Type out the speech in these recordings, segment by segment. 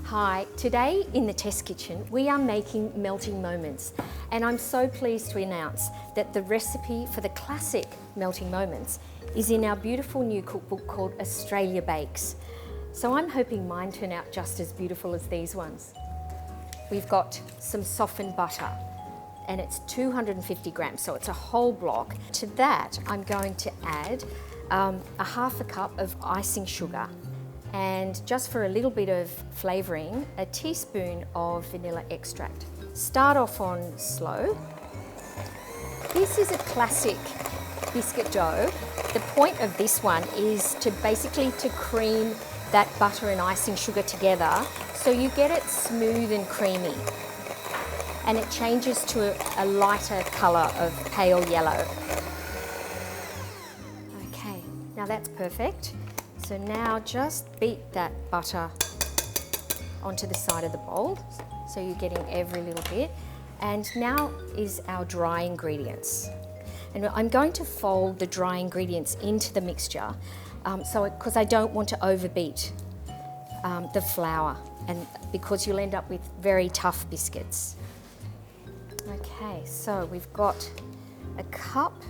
Hi, today in the test kitchen we are making melting moments, and I'm so pleased to announce that the recipe for the classic melting moments is in our beautiful new cookbook called Australia Bakes. So I'm hoping mine turn out just as beautiful as these ones. We've got some softened butter and it's 250 grams, so it's a whole block. To that I'm going to add a half a cup of icing sugar, and just for a little bit of flavouring, a teaspoon of vanilla extract. Start off on slow. This is a classic biscuit dough. The point of this one is to basically to cream that butter and icing sugar together so you get it smooth and creamy, and it changes to a lighter colour of pale yellow. Okay, now that's perfect. So now just beat that butter onto the side of the bowl so you're getting every little bit. And now is our dry ingredients. And I'm going to fold the dry ingredients into the mixture because I don't want to overbeat the flour, and because you'll end up with very tough biscuits. Okay, so we've got a cup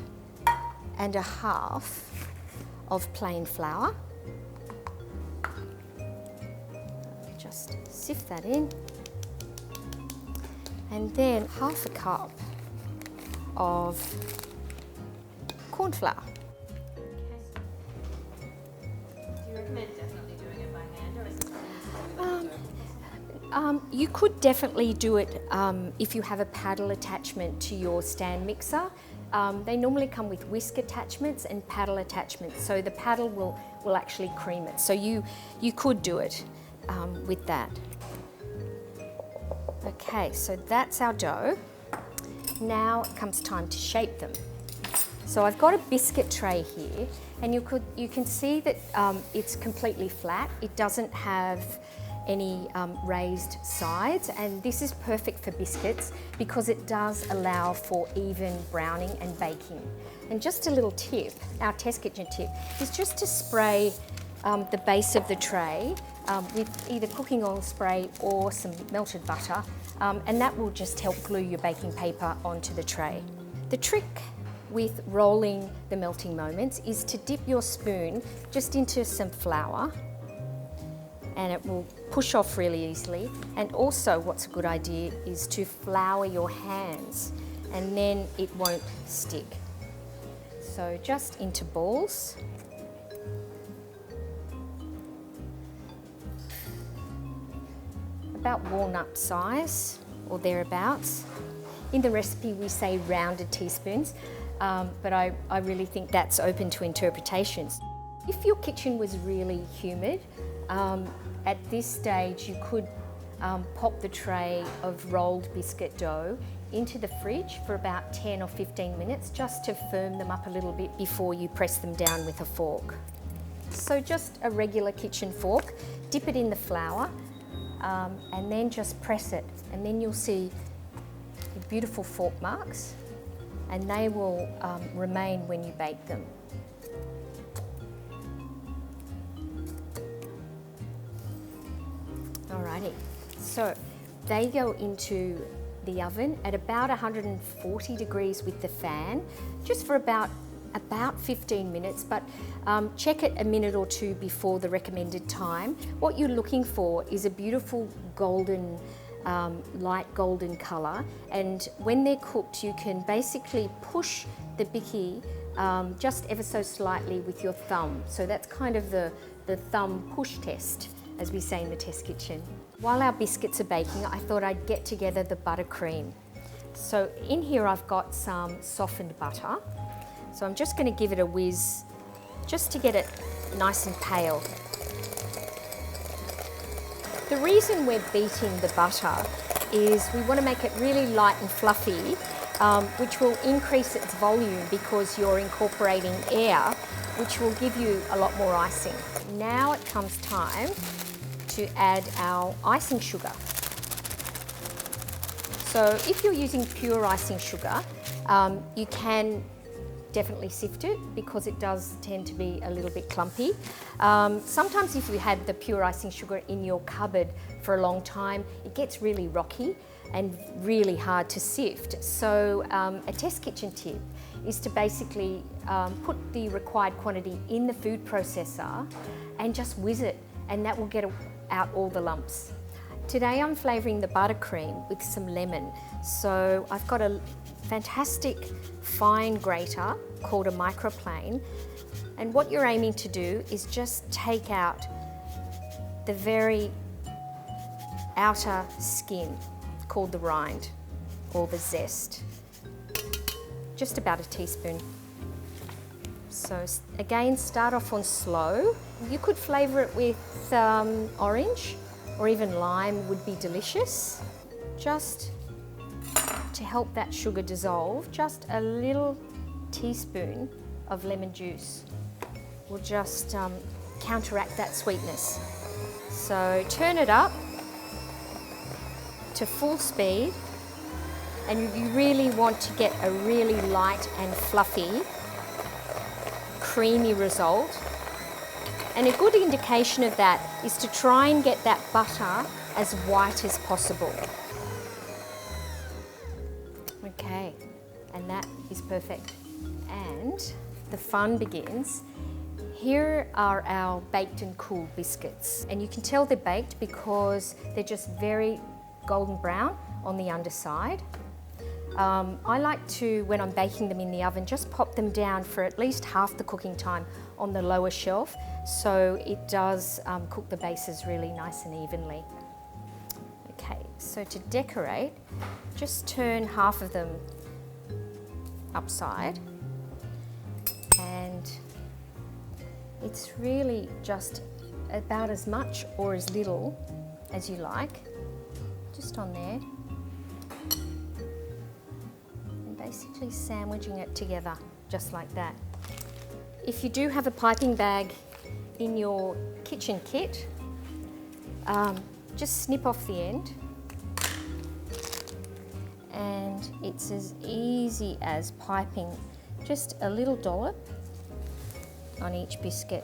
and a half of plain flour. Just sift that in, and then half a cup of corn flour. Do you recommend definitely doing it by hand, or is it something You could definitely do it if you have a paddle attachment to your stand mixer. They normally come with whisk attachments and paddle attachments, so the paddle will actually cream it. So you could do it with that. Okay, so that's our dough. Now it comes time to shape them. So I've got a biscuit tray here, and you can see that it's completely flat. It doesn't have any raised sides, and this is perfect for biscuits because it does allow for even browning and baking. And just a little tip, our test kitchen tip, is just to spray the base of the tray with either cooking oil spray or some melted butter, and that will just help glue your baking paper onto the tray. The trick with rolling the melting moments is to dip your spoon just into some flour, and it will push off really easily. And also what's a good idea is to flour your hands, and then it won't stick. So just into balls. About walnut size or thereabouts. In the recipe we say rounded teaspoons, but I really think that's open to interpretations. If your kitchen was really humid, at this stage you could pop the tray of rolled biscuit dough into the fridge for about 10 or 15 minutes just to firm them up a little bit before you press them down with a fork. So just a regular kitchen fork, dip it in the flour, and then just press it, and then you'll see the beautiful fork marks, and they will remain when you bake them. Alrighty, so they go into the oven at about 140 degrees with the fan, just for about 15 minutes, but check it a minute or two before the recommended time. What you're looking for is a beautiful golden, light golden colour, and when they're cooked you can basically push the bicky just ever so slightly with your thumb. So that's kind of the thumb push test, as we say in the test kitchen. While our biscuits are baking, I thought I'd get together the buttercream. So in here I've got some softened butter. So I'm just going to give it a whiz just to get it nice and pale. The reason we're beating the butter is we want to make it really light and fluffy, which will increase its volume because you're incorporating air, which will give you a lot more icing. Now it comes time to add our icing sugar. So if you're using pure icing sugar, you can definitely sift it because it does tend to be a little bit clumpy. Sometimes if you had the pure icing sugar in your cupboard for a long time, it gets really rocky and really hard to sift. So a test kitchen tip is to basically put the required quantity in the food processor and just whiz it, and that will get out all the lumps. Today I'm flavouring the buttercream with some lemon. So I've got a fantastic fine grater called a microplane, and what you're aiming to do is just take out the very outer skin called the rind or the zest. Just about a teaspoon. So again, start off on slow. You could flavour it with orange or even lime would be delicious. Just to help that sugar dissolve, just a little teaspoon of lemon juice will just counteract that sweetness. So turn it up to full speed, and you really want to get a really light and fluffy, creamy result. And a good indication of that is to try and get that butter as white as possible. Okay, and that is perfect. And the fun begins. Here are our baked and cool biscuits. And you can tell they're baked because they're just very golden brown on the underside. I like to, when I'm baking them in the oven, just pop them down for at least half the cooking time on the lower shelf, so it does cook the bases really nice and evenly. Okay, so to decorate, just turn half of them upside, and it's really just about as much or as little as you like, just on there. Basically sandwiching it together just like that. If you do have a piping bag in your kitchen kit, just snip off the end, and it's as easy as piping just a little dollop on each biscuit.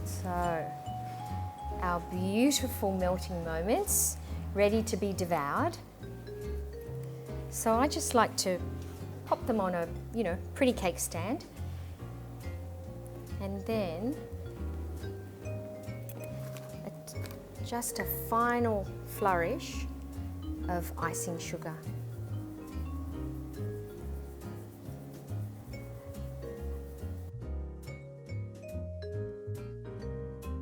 So, our beautiful melting moments ready to be devoured. So I just like to pop them on a, pretty cake stand, and then just a final flourish of icing sugar.